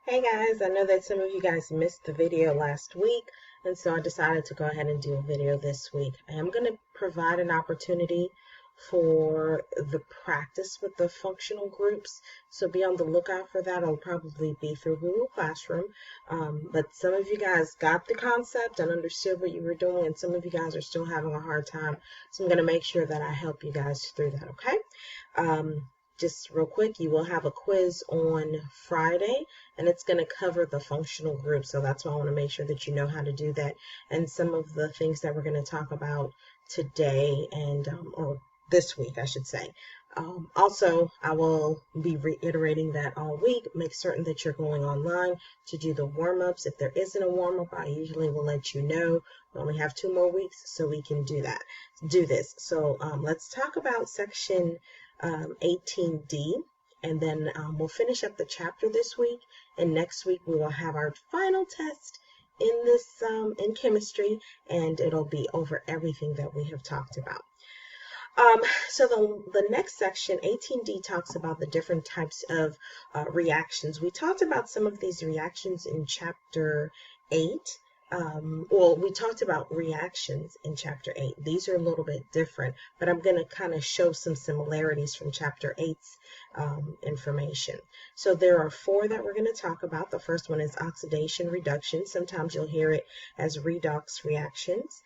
Hey guys, I know that some of you guys missed the video last week, and so I decided to go ahead and do a video this week. I am going to provide an opportunity for the practice with the functional groups, so be on the lookout for that. It'll probably be through Google Classroom, but some of you guys got the concept and understood what you were doing, and some of you guys are still having a hard time, so I'm going to make sure that I help you guys through that, okay? Just real quick, you will have a quiz on Friday, and it's going to cover the functional group. So that's why I want to make sure that you know how to do that. And some of the things that we're going to talk about today and or this week, I should say. Also, I will be reiterating that all week. Make certain that you're going online to do the warm-ups. If there isn't a warm-up, I usually will let you know. We only have 2 more weeks, so we can do this. So let's talk about section 18D, and then we'll finish up the chapter this week, and next week we will have our final test in this in chemistry, and it'll be over everything that we have talked about. So the next section, 18D, talks about the different types of reactions. We talked about some of these reactions in chapter 8. Well, we talked about reactions in chapter 8. These are a little bit different, but I'm going to kind of show some similarities from chapter 8's information. So there are 4 that we're going to talk about. The first one is oxidation reduction. Sometimes you'll hear it as redox reactions.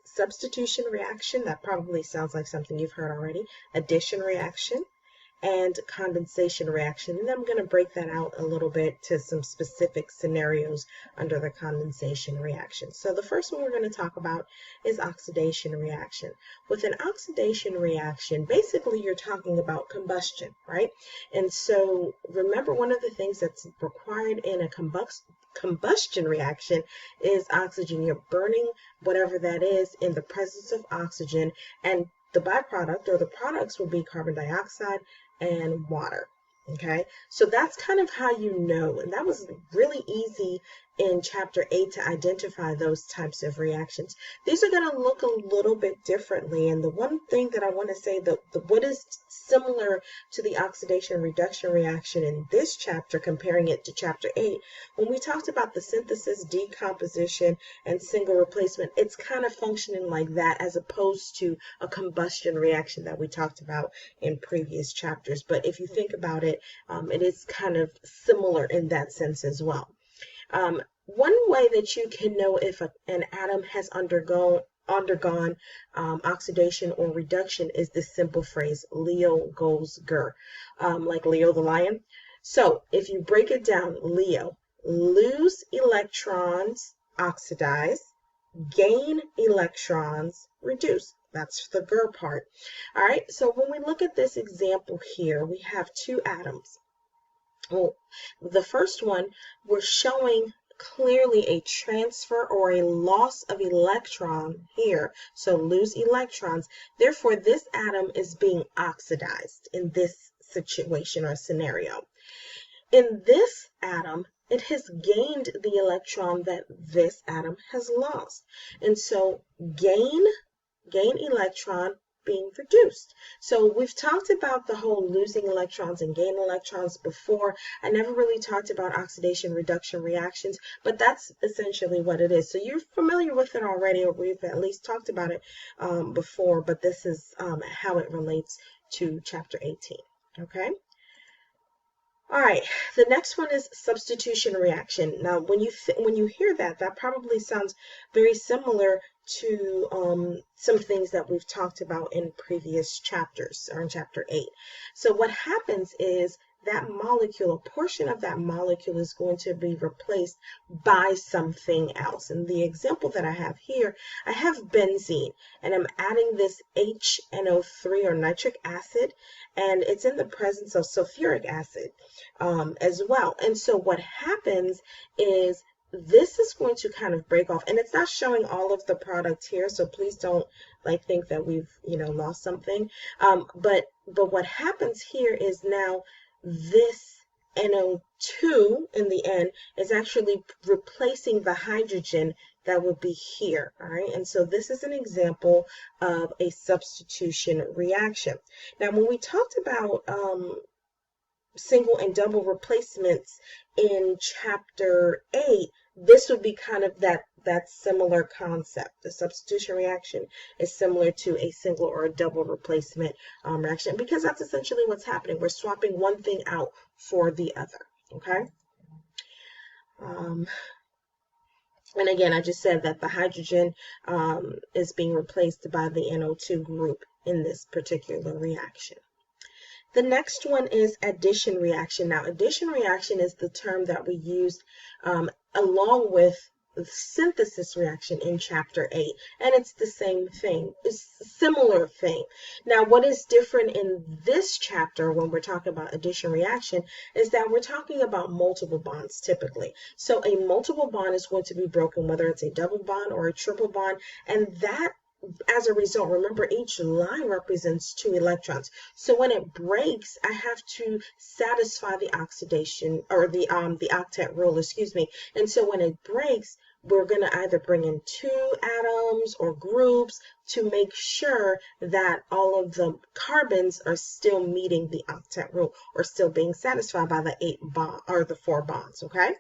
Substitution reaction, that probably sounds like something you've heard already. Addition reaction, and condensation reaction. And I'm going to break that out a little bit to some specific scenarios under the condensation reaction. So the first one we're going to talk about is oxidation reaction. With an oxidation reaction, basically you're talking about combustion, right? And so remember, one of the things that's required in a combustion reaction is oxygen. You're burning whatever that is in the presence of oxygen, and the byproduct or the products will be carbon dioxide and water. Okay, so that's kind of how you know, and that was really easy in chapter 8 to identify those types of reactions. These are going to look a little bit differently, and the one thing that I want to say, that what is similar to the oxidation reduction reaction in this chapter, comparing it to chapter 8, when we talked about the synthesis, decomposition, and single replacement, it's kind of functioning like that as opposed to a combustion reaction that we talked about in previous chapters. But if you think about it, it is kind of similar in that sense as well. One way that you can know if an atom has undergone oxidation or reduction is this simple phrase, Leo goes Ger, like Leo the lion. So if you break it down, Leo, lose electrons, oxidize, gain electrons, reduce. That's the Ger part. All right, so when we look at this example here, we have 2 atoms. Well, the first one, we're showing clearly a transfer or a loss of electron here. So lose electrons. Therefore, this atom is being oxidized in this situation or scenario. In this atom, it has gained the electron that this atom has lost. And so gain electron being reduced. So we've talked about the whole losing electrons and gaining electrons before. I never really talked about oxidation reduction reactions, but that's essentially what it is. So you're familiar with it already, or we've at least talked about it before, but this is how it relates to chapter 18. Okay. All right, the next one is substitution reaction. Now, when you hear that, that probably sounds very similar to some things that we've talked about in previous chapters, or in chapter 8. So what happens is that molecule, a portion of that molecule, is going to be replaced by something else. And the example that I have here, I have benzene, and I'm adding this HNO3 or nitric acid, and it's in the presence of sulfuric acid as well. And so what happens is this is going to kind of break off, and it's not showing all of the product here, so please don't think that we've lost something. But what happens here is now this NO2 in the end is actually replacing the hydrogen that would be here. All right, and so this is an example of a substitution reaction. Now, when we talked about single and double replacements in chapter 8, this would be kind of that similar concept. The substitution reaction is similar to a single or a double replacement reaction, because that's essentially what's happening. We're swapping one thing out for the other. Okay. And again, I just said that the hydrogen is being replaced by the NO2 group in this particular reaction. The next one is addition reaction. Now, addition reaction is the term that we used along with the synthesis reaction in chapter 8, and it's the same thing. It's a similar thing. Now, what is different in this chapter when we're talking about addition reaction is that we're talking about multiple bonds typically. So a multiple bond is going to be broken, whether it's a double bond or a triple bond, and that as a result, remember, each line represents 2 electrons. So when it breaks, I have to satisfy the oxidation or the octet rule, excuse me. And so when it breaks, we're going to either bring in 2 atoms or groups to make sure that all of the carbons are still meeting the octet rule or still being satisfied by the 8 bond or the 4 bonds. Okay,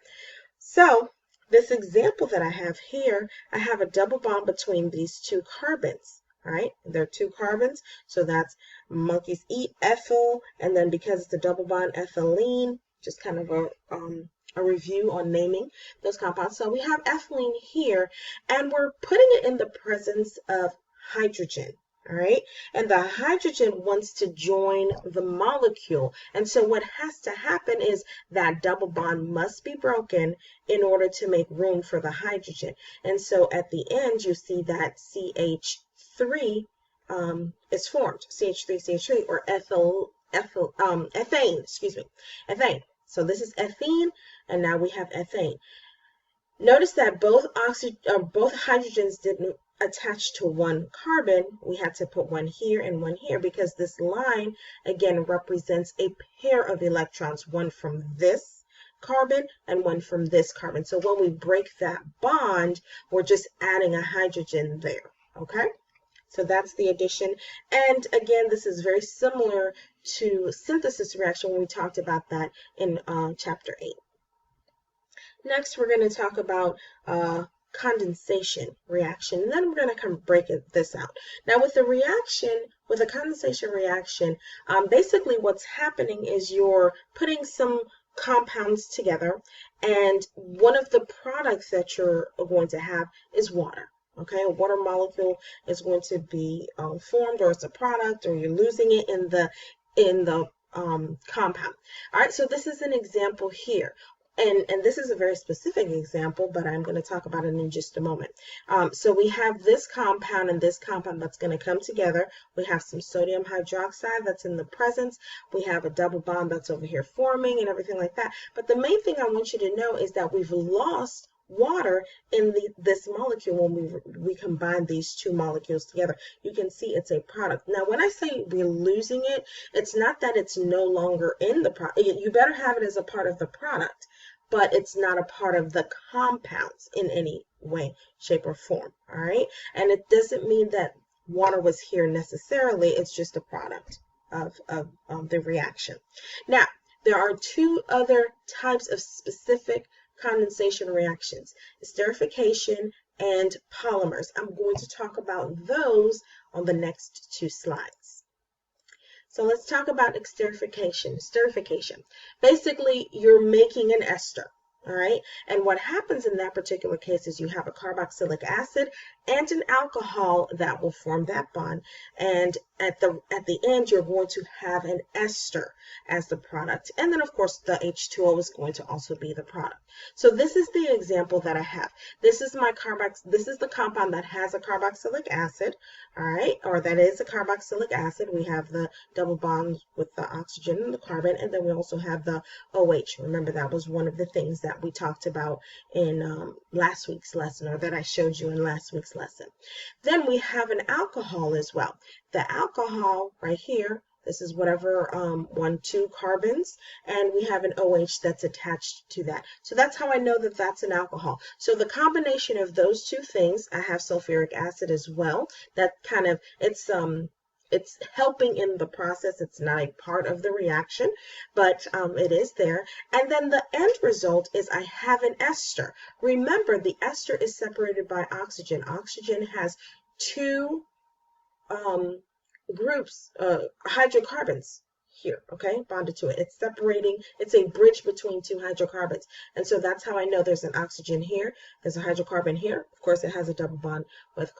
so this example that I have here, I have a double bond between these 2 carbons. All right, there are 2 carbons, so that's monkeys eat ethyl, and then because it's a double bond, ethylene. Just kind of a review on naming those compounds. So we have ethylene here, and we're putting it in the presence of hydrogen. All right, and the hydrogen wants to join the molecule, and so what has to happen is that double bond must be broken in order to make room for the hydrogen. And so at the end, you see that CH3 is formed, CH3 or ethane, excuse me, ethane. So this is ethene, and now we have ethane. Notice that both hydrogens didn't attach to one carbon. We had to put one here and one here because this line again represents a pair of electrons, one from this carbon and one from this carbon. So when we break that bond, we're just adding a hydrogen there. Okay, so that's the addition. And again, this is very similar to synthesis reaction when we talked about that in chapter 8. Next, we're going to talk about condensation reaction, and then we're going to kind of break this out. Now, with a condensation reaction, basically what's happening is you're putting some compounds together, and one of the products that you're going to have is water. Okay, a water molecule is going to be formed, or it's a product, or you're losing it in the compound. All right, so this is an example here. And this is a very specific example, but I'm going to talk about it in just a moment. So we have this compound and this compound that's going to come together. We have some sodium hydroxide that's in the presence. We have a double bond that's over here forming and everything like that. But the main thing I want you to know is that we've lost water in this molecule when we combine these 2 molecules together. You can see it's a product. Now, when I say we're losing it, it's not that it's no longer in the product. You better have it as a part of the product, but it's not a part of the compounds in any way, shape, or form. All right, and it doesn't mean that water was here necessarily. It's just a product of the reaction. Now, there are 2 other types of specific condensation reactions: esterification and polymers. I'm going to talk about those on the next 2 slides. So let's talk about esterification. Esterification. Basically, you're making an ester. All right, and what happens in that particular case is you have a carboxylic acid and an alcohol that will form that bond, and at the end you're going to have an ester as the product, and then of course the H2O is going to also be the product. So this is the example that I have. This is the compound that has a carboxylic acid, all right, or that is a carboxylic acid. We have the double bond with the oxygen and the carbon, and then we also have the OH. Remember, that was one of the things that we talked about in last week's lesson, or that I showed you in last week's lesson. Then we have an alcohol as well. The alcohol right here, this is whatever 2 carbons, and we have an OH that's attached to that. So that's how I know that that's an alcohol. So the combination of those 2 things, I have sulfuric acid as well. That kind of, it's it's helping in the process. It's not a part of the reaction, but it is there. And then the end result is I have an ester. Remember, the ester is separated by oxygen. Oxygen has two groups, hydrocarbons here, okay, bonded to it. It's separating, it's a bridge between two hydrocarbons. And so that's how I know there's an oxygen here. There's a hydrocarbon here. Of course, it has a double bond with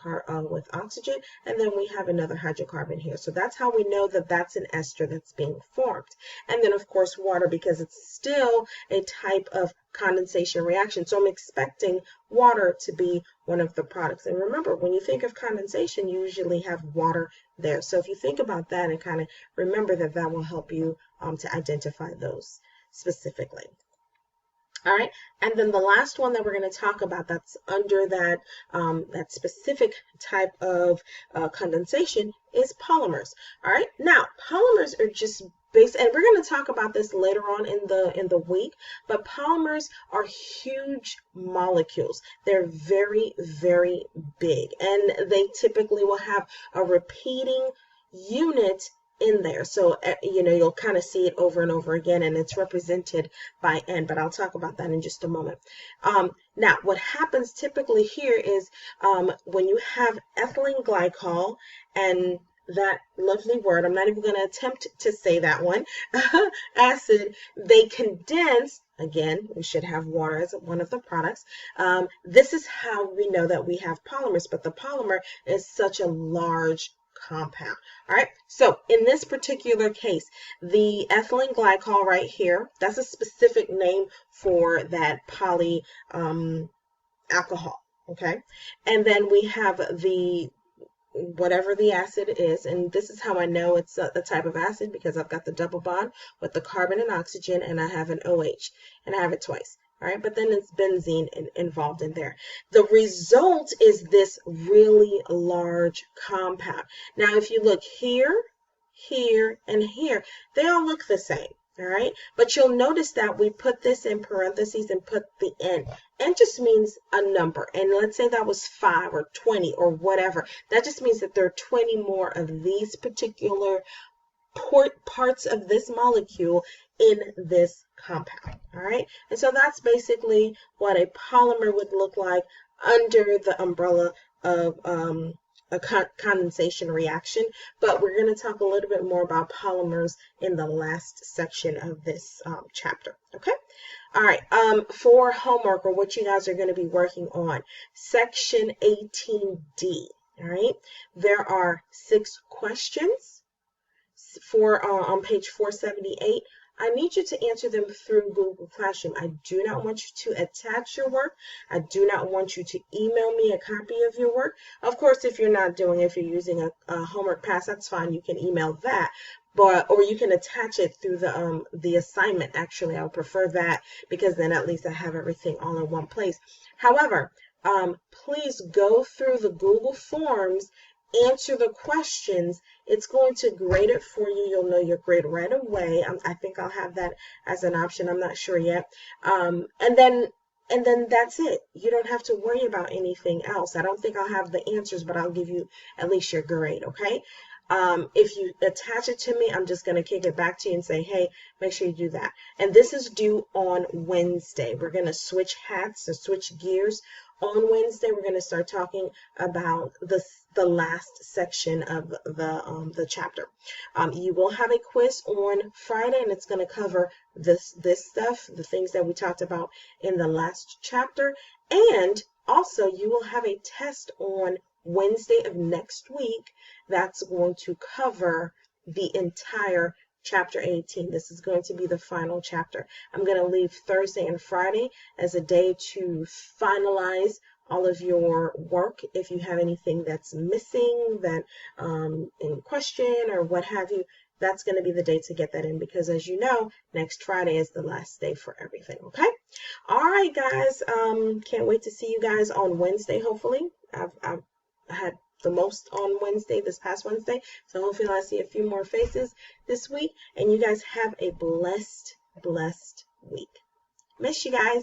oxygen. And then we have another hydrocarbon here. So that's how we know that that's an ester that's being formed. And then, of course, water, because it's still a type of condensation reaction. So I'm expecting water to be one of the products. And remember, when you think of condensation, you usually have water there. So if you think about that and kind of remember that, that will help you to identify those specifically. All right, and then the last one that we're going to talk about that's under that, that specific type of condensation is polymers. All right, now polymers are just basic, and we're going to talk about this later on in the week, but polymers are huge molecules. They're very, very big, and they typically will have a repeating unit in there. So, you know, you'll kind of see it over and over again, and it's represented by N, but I'll talk about that in just a moment. Now, what happens typically here is when you have ethylene glycol and that lovely word, I'm not even going to attempt to say that one, acid, they condense. Again, we should have water as one of the products. This is how we know that we have polymers, but the polymer is such a large compound. All right, so in this particular case, the ethylene glycol right here, that's a specific name for that poly alcohol. Okay, and then we have the whatever the acid is, and this is how I know it's the type of acid, because I've got the double bond with the carbon and oxygen, and I have an OH, and I have it twice. All right, but then it's benzene involved in there. The result is this really large compound. Now, if you look here, here, and here, they all look the same. All right, but you'll notice that we put this in parentheses and put the N. N just means a number, and let's say that was 5 or 20 or whatever. That just means that there are 20 more of these particular parts of this molecule in this compound. All right, and so that's basically what a polymer would look like under the umbrella of a condensation reaction, but we're going to talk a little bit more about polymers in the last section of this chapter. Okay, all right, for homework, or what you guys are going to be working on, section 18D. All right, there are 6 questions for on page 478. I need you to answer them through Google Classroom. I do not want you to attach your work. I do not want you to email me a copy of your work. Of course, if you're not doing, if you're using a homework pass, that's fine. You can email that, but or you can attach it through the assignment. Actually, I would prefer that, because then at least I have everything all in one place. However, please go through the Google Forms, answer the questions. It's going to grade it for you. You'll know your grade right away. I think I'll have that as an option. I'm not sure yet. And then that's it. You don't have to worry about anything else. I don't think I'll have the answers, but I'll give you at least your grade, okay? If you attach it to me, I'm just going to kick it back to you and say, hey, make sure you do that. And this is due on Wednesday. We're going to switch hats or switch gears. On Wednesday, we're going to start talking about the last section of the chapter. You will have a quiz on Friday, and it's going to cover this stuff, the things that we talked about in the last chapter. And also, you will have a test on Wednesday of next week that's going to cover the entire Chapter 18. This is going to be the final chapter. I'm going to leave Thursday and Friday as a day to finalize all of your work. If you have anything that's missing, that in question or what have you, that's going to be the day to get that in, because as you know, next Friday is the last day for everything. Okay. All right, guys. Can't wait to see you guys on Wednesday. Hopefully, I've had the most on Wednesday, this past Wednesday. So hopefully I see a few more faces this week. And you guys have a blessed week. Miss you guys.